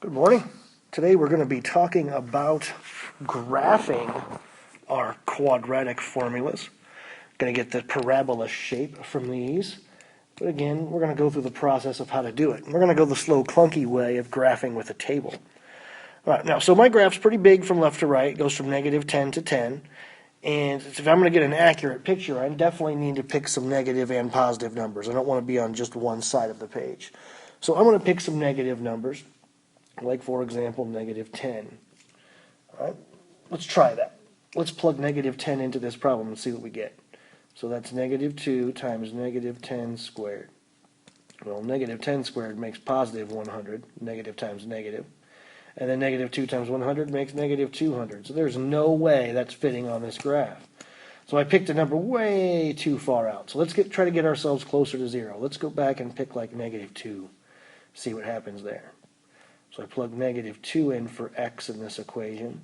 Good morning. Today we're going to be talking about graphing our quadratic formulas. Going to get the parabola shape from these. But again, we're going to go through the process of how to do it. We're going to go the slow, clunky way of graphing with a table. All right, now, so my graph's pretty big from left to right. It goes from negative 10 to 10. And if I'm going to get an accurate picture, I definitely need to pick some negative and positive numbers. I don't want to be on just one side of the page. So I'm going to pick some negative numbers. Like, for example, negative 10. All right, let's try that. Let's plug negative 10 into this problem and see what we get. So that's negative 2 times negative 10 squared. Well, negative 10 squared makes positive 100, negative times negative. And then negative 2 times 100 makes negative 200. So there's no way that's fitting on this graph. So I picked a number way too far out. So let's try to get ourselves closer to 0. Let's go back and pick like negative 2. See what happens there. So I plug negative 2 in for x in this equation,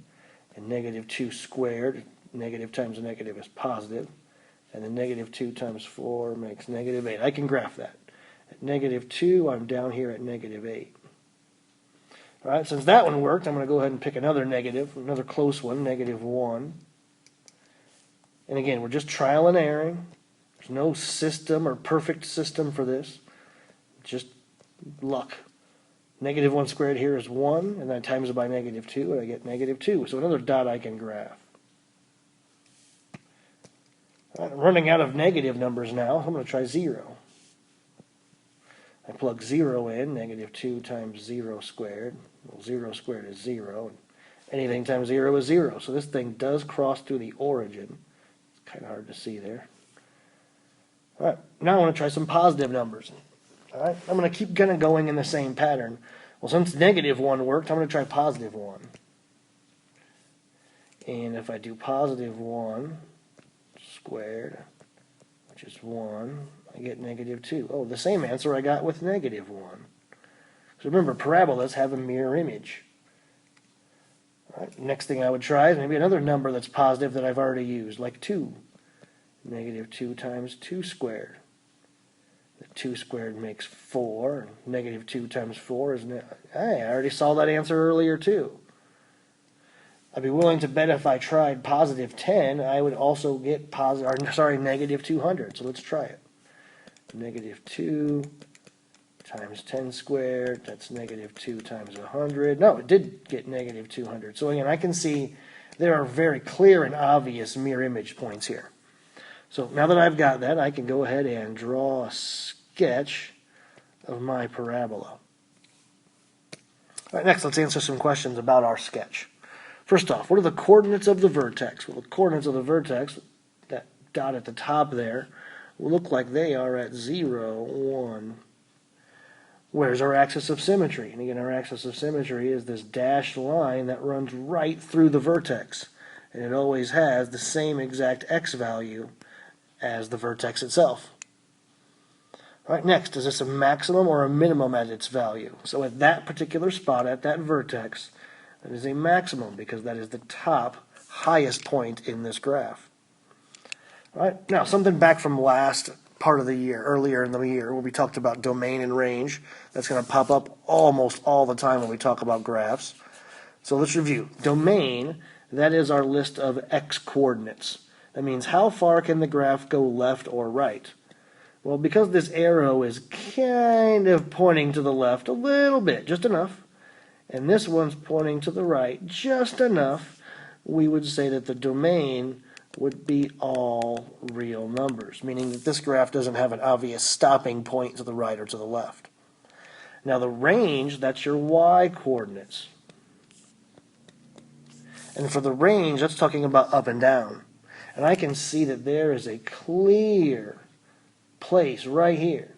and negative 2 squared, negative times negative is positive, and then negative 2 times 4 makes negative 8. I can graph that. At negative 2, I'm down here at negative 8. All right, since that one worked, I'm going to go ahead and pick another negative, another close one, negative 1. And again, we're just trial and erroring. There's no system or perfect system for this. Just luck. Negative 1 squared here is 1, and then I times it by negative 2, and I get negative 2. So another dot I can graph. All right, I'm running out of negative numbers now. I'm going to try 0. I plug 0 in, negative 2 times 0 squared. Well, 0 squared is 0. And anything times 0 is 0. So this thing does cross through the origin. It's kind of hard to see there. All right, now I want to try some positive numbers. All right, I'm going to keep kind of going in the same pattern. Well, since negative 1 worked, I'm going to try positive 1. And if I do positive 1 squared, which is 1, I get negative 2. Oh, the same answer I got with negative 1. So remember, parabolas have a mirror image. All right, next thing I would try is maybe another number that's positive that I've already used, like 2. Negative 2 times 2 squared. The 2 squared makes 4. Negative 2 times 4 is... Hey, I already saw that answer earlier, too. I'd be willing to bet if I tried positive 10, I would also get negative 200. So let's try it. Negative 2 times 10 squared, that's negative 2 times 100. No, it did get negative 200. So again, I can see there are very clear and obvious mirror image points here. So now that I've got that, I can go ahead and draw a sketch of my parabola. All right, next, let's answer some questions about our sketch. First off, what are the coordinates of the vertex? Well, the coordinates of the vertex, that dot at the top there, will look like they are at 0, 1. Where's our axis of symmetry? And again, our axis of symmetry is this dashed line that runs right through the vertex. And it always has the same exact x value as the vertex itself. All right, next, is this a maximum or a minimum at its value? So at that particular spot, at that vertex, that is a maximum because that is the top, highest point in this graph. All right, now something back from last part of the year, earlier in the year, where we talked about domain and range. That's going to pop up almost all the time when we talk about graphs. So let's review. Domain, that is our list of x-coordinates. That means how far can the graph go left or right? Well, because this arrow is kind of pointing to the left a little bit, just enough, and this one's pointing to the right just enough, we would say that the domain would be all real numbers, meaning that this graph doesn't have an obvious stopping point to the right or to the left. Now the range, that's your y-coordinates. And for the range, that's talking about up and down. And I can see that there is a clear place right here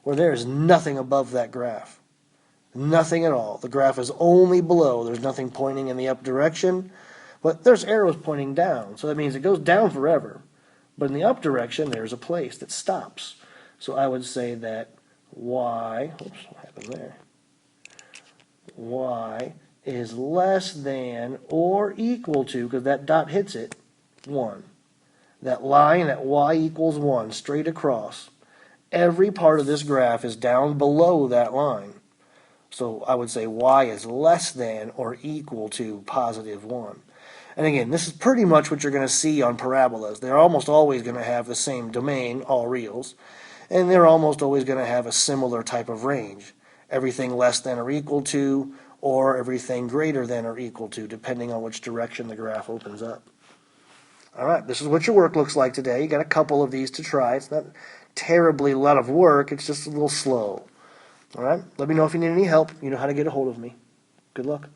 where there is nothing above that graph. Nothing at all. The graph is only below. There's nothing pointing in the up direction, but there's arrows pointing down. So that means it goes down forever. But in the up direction, there's a place that stops. So I would say that y, oops, what happened there? Y is less than or equal to, because that dot hits it, 1. That line at y equals 1 straight across, every part of this graph is down below that line. So I would say y is less than or equal to positive 1. And again, this is pretty much what you're going to see on parabolas. They're almost always going to have the same domain, all reals, and they're almost always going to have a similar type of range. Everything less than or equal to, or everything greater than or equal to, depending on which direction the graph opens up. All right, this is what your work looks like today. You got a couple of these to try. It's not terribly a lot of work. It's just a little slow. All right, let me know if you need any help. You know how to get a hold of me. Good luck.